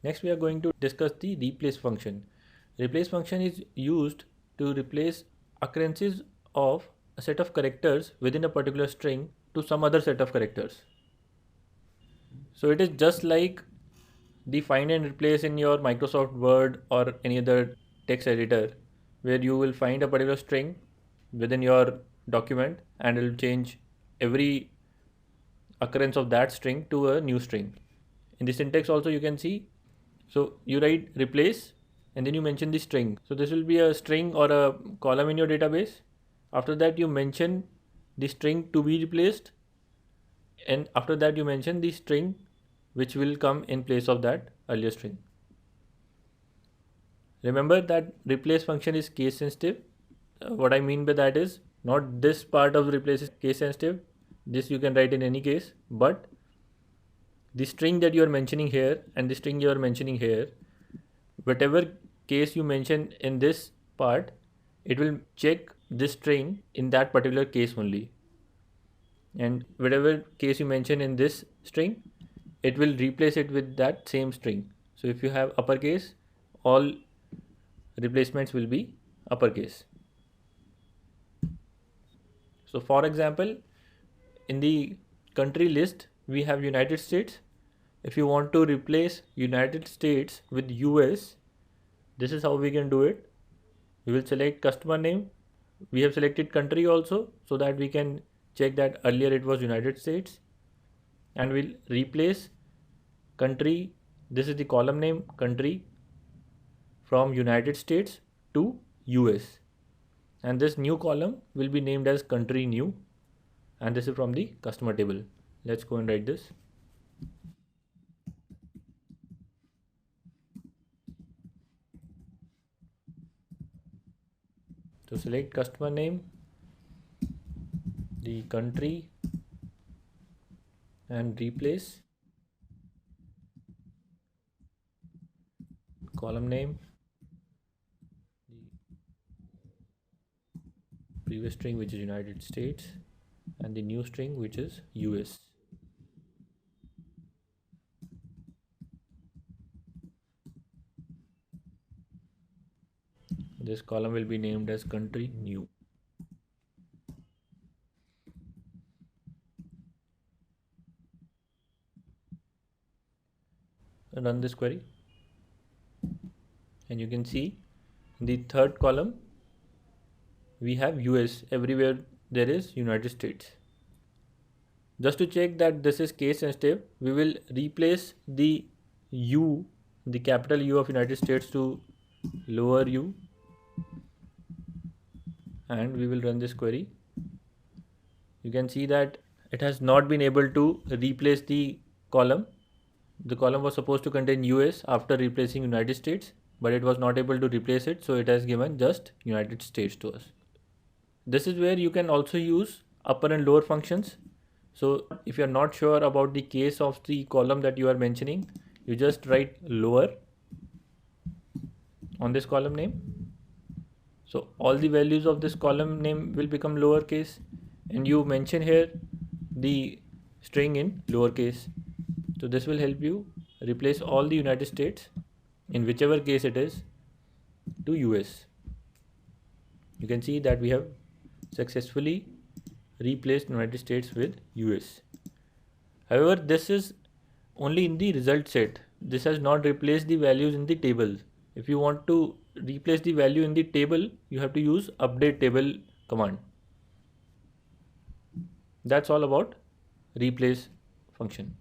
Next, we are going to discuss the replace function. Replace function is used to replace occurrences of a set of characters within a particular string to some other set of characters. So it is just like the find and replace in your Microsoft Word or any other text editor, where you will find a particular string within your document and it will change every occurrence of that string to a new string. In the syntax also you can see, so you write replace and then you mention the string. So this will be a string or a column in your database. After that you mention the string to be replaced, and after that you mention the string which will come in place of that earlier string. Remember that replace function is case sensitive. What I mean by that is not this part of replace is case sensitive. This you can write in any case, but the string that you are mentioning here and the string you are mentioning here, whatever case you mention in this part, it will check this string in that particular case only. And whatever case you mention in this string, it will replace it with that same string. So if you have uppercase, all replacements will be uppercase. So for example, in the country list, we have United States. If you want to replace United States with US, this is how we can do it. We will select customer name. We have selected country also, so that we can check that earlier it was United States, and we'll replace country. This is the column name country from United States to US, and this new column will be named as country new, and this is from the customer table. Let's go and write this. So select customer name, the country, and replace column name, the previous string which is United States, and the new string which is US. This column will be named as country new. Run this query, and you can see in the third column we have US. Everywhere there is United States. Just to check that this is case sensitive, we will replace the U, the capital U of United States, to lower U, and we will run this query. You can see that it has not been able to replace the column. The column was supposed to contain US after replacing United States, but it was not able to replace it, so it has given just United States to us. This is where you can also use upper and lower functions. So if you are not sure about the case of the column that you are mentioning, you just write lower on this column name. So all the values of this column name will become lowercase, and you mention here the string in lowercase. So this will help you replace all the United States in whichever case it is to US. You can see that we have successfully replaced United States with US. However, this is only in the result set. This has not replaced the values in the table. If you want to replace the value in the table, you have to use update table command. That's all about replace function.